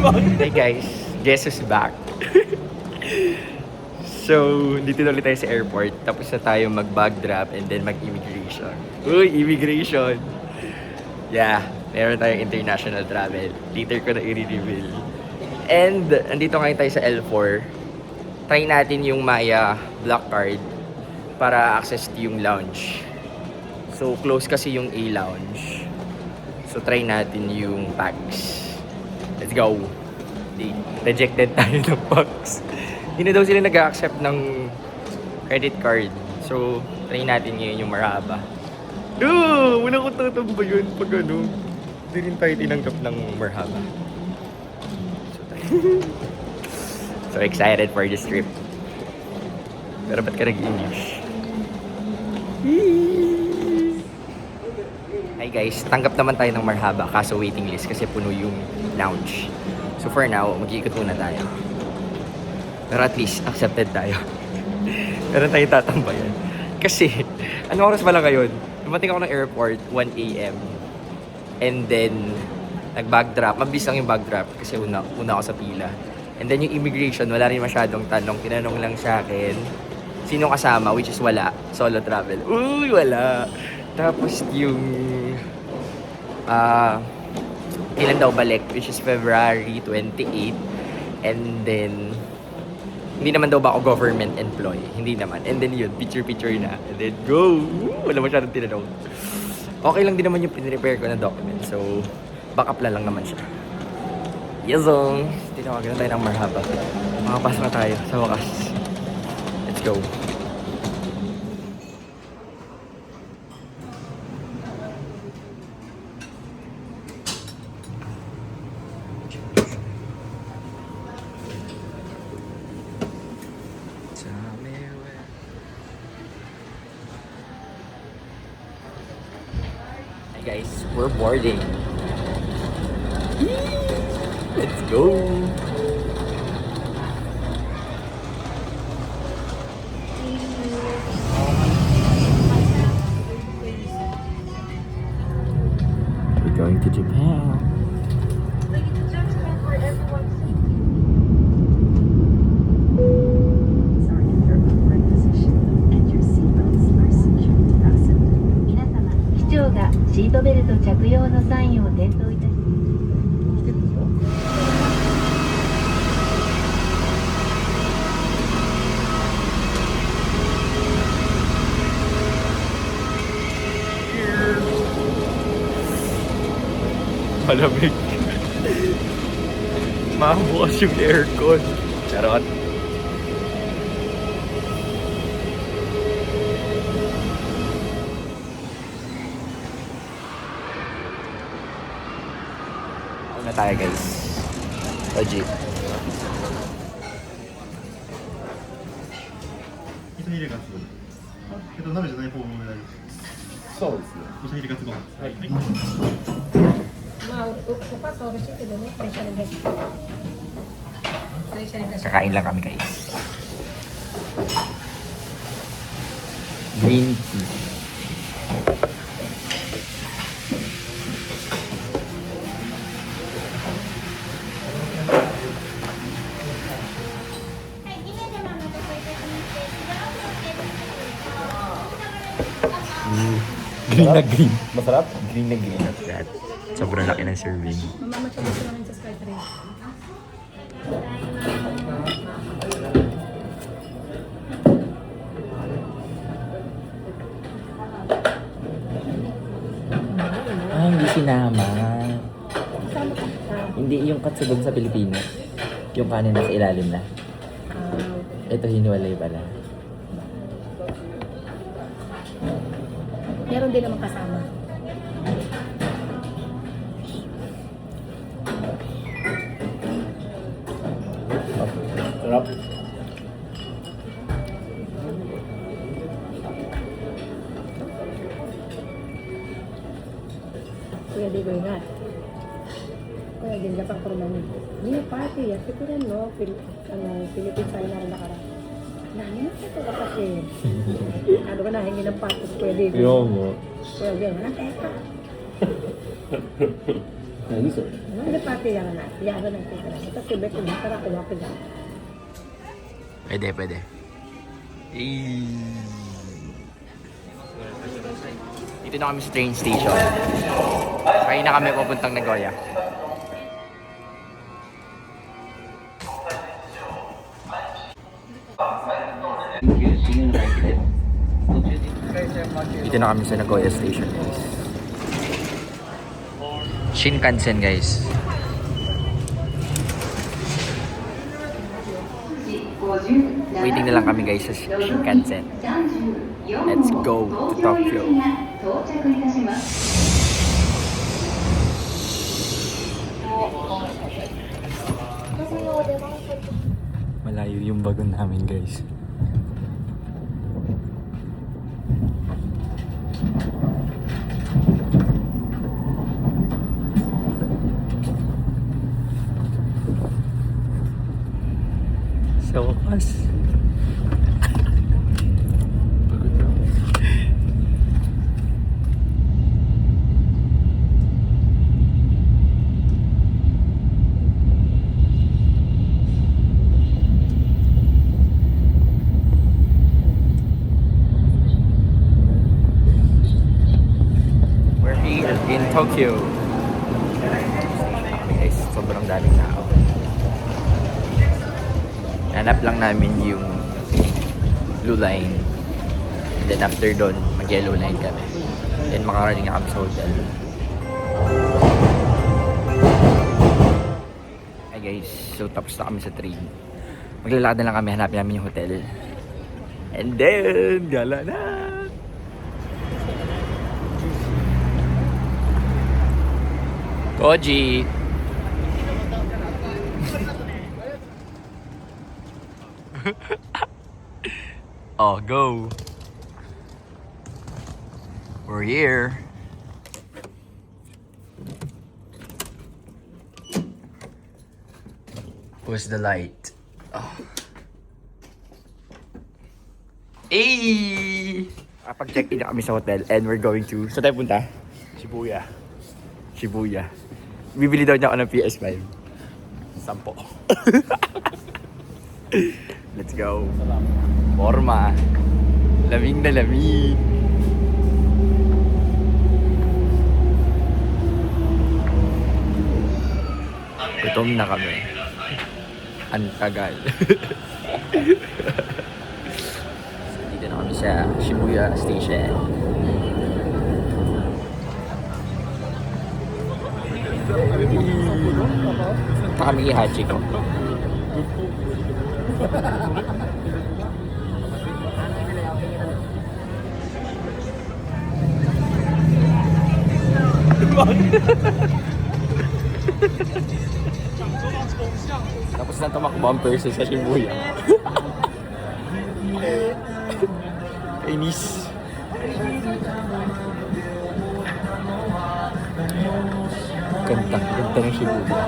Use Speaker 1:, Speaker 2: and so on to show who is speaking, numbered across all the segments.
Speaker 1: Hey guys, guess who's back? So, dito na ulit tayo sa airport. Tapos na tayo mag-bag drop and then mag-immigration. Uy, immigration! Yeah, meron tayong international travel. Later ko na i-reveal. And, andito ngayon tayo sa L4. Try natin yung Maya Black Card para access yung lounge. So, close kasi yung A lounge. So, try natin yung PAX. Let's go! Rejected tayo ng PAX. Hindi na daw sila nag-accept ng credit card. So, try natin ngayon yung Marhaba. Wala ko tatamba yun pag ano. Hindi rin tayo tinanggap ng Marhaba. So excited for this trip. Pero ba't ka nag-English? Hi guys, tanggap naman tayo ng Marhaba kaso waiting list kasi puno yung lounge. So for now, mag-iikot muna tayo. Pero at least, accepted tayo. Meron tayong tatambayan. Kasi, ano oras ba lang ngayon? Dumating ako ng airport, 1 a.m. And then, nag-bag drop. Mabilis lang yung bag drop kasi una ako sa pila. And then yung immigration, wala rin masyadong tanong. Tinanong lang sa akin, sino kasama? Which is wala. Solo travel. Uy, wala. Tapos yung kailan daw balik, which is February 28. And then, hindi naman daw ba ako government employee? Hindi naman. And then yun, picture-picture na. And then, go! Wala masyadong tinanong. Okay lang din naman yung pinrepare ko na document. So, backup lang naman siya. Yazong! Tinawagan na tayo ng Marhaba. Makapasok na tayo sa wakas. Let's go! Hey guys, we're boarding. Let's go! We're going to Japan. Malamig. Mabukas yung aircon. Charot. Ako na tayo guys. Sa jeep.
Speaker 2: 味噌入れがつ鍋じゃない方も大丈夫そうですね味噌入れがつご飯はい、
Speaker 3: まあ、upas o kasi ito doon, presyo ng gas. Presyo ng gas.
Speaker 1: Kakain lang kami guys. Green tea. Green na green. Masarap? Green na green at that. Sobrang laki ng serving.
Speaker 3: Mamamatulog ko namin sa Skytrain.
Speaker 1: Ah, hindi sinama. Hindi yung katsudon sa Pilipinas. Yung kanin nasa ilalim na. Ito hiniwalay pala.
Speaker 3: Meron din naman kasama.
Speaker 1: Sarap.
Speaker 3: Kuya Digoy nga. Kuya Digoy pang kurumani. Hindi party ya. Siguro no, Philippines ay naroon nakaraan. Nani na ito kasi. Ano ka na, hindi ng patos Kuya Digoy.
Speaker 1: Yo mo.
Speaker 3: Kuya Digoy, wala kaya ka.
Speaker 2: 何それ
Speaker 3: Hindi pati lang na. Yaga ng tita lang. Ito si Beto, tara kuha ko lang.
Speaker 1: Pwede. Dito na kami sa train station. Kaya na kami papuntang Nagoya. Dito na kami sa Nagoya Station, guys. Shinkansen, guys. Waiting na lang kami, guys, sa Shinkansen. Let's go to Tokyo. Malayo yung bagon namin, guys. Sa wakas.
Speaker 2: Pagod na ako.
Speaker 1: We're here in Tokyo. Okay, guys, sobrang daming tao. Hanap lang namin yung blue line. And then after doon, mag-yellow line kami. Then makarating na kami sa hotel. Hi guys, so tapos na kami sa train. Maglalakad na lang kami, hanapin namin yung hotel. And then, gala na! Koji! Oh, go! We're here! Where's the light? Oh. Hey! Kapag-check-in na kami sa hotel and we're going to... Saan tayo punta?
Speaker 2: Shibuya.
Speaker 1: Shibuya. Bibili daw niya ako ng PS5. 10. Let's go. Forma. Lamig na lamig. Gutom na kami. Ang tagal. So, dito na kami sa Shibuya Station. Ito kami kay Hachiko. Tapos na tumakbo ang person sa Shibuya. Kainis. Ganda ng Shibuya.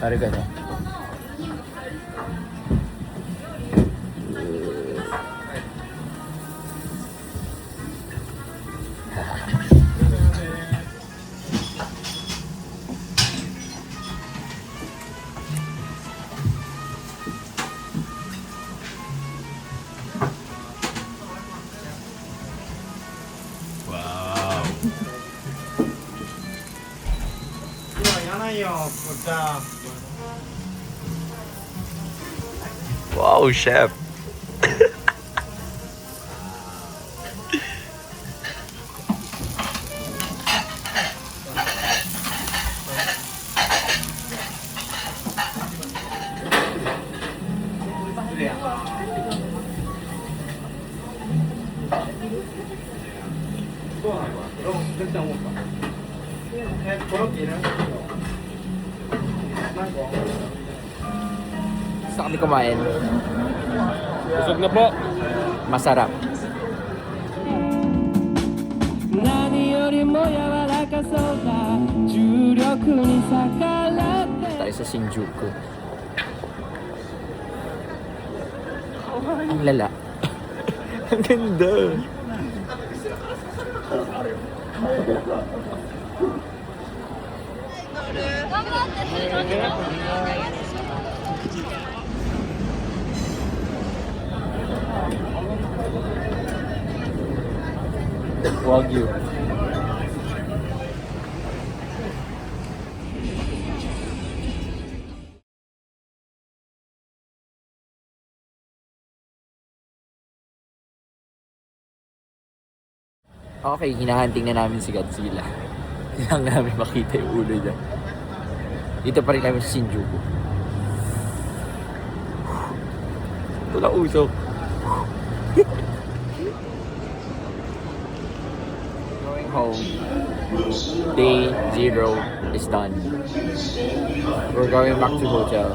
Speaker 1: Parang gano'n. Wow. Wow, chef. Gusto kami kumain.
Speaker 4: Busog na po.
Speaker 1: Masarap. Tayo sa Shinjuku. Ang lala. Ang ganda. Wagyu. Okay, hinahunting na namin si Godzilla. Kailangan namin makita yung ulo niya. Dito pa rin kami sa Shinjuku. Ito na usok. Going home. Day 0 is done. We're going back to hotel.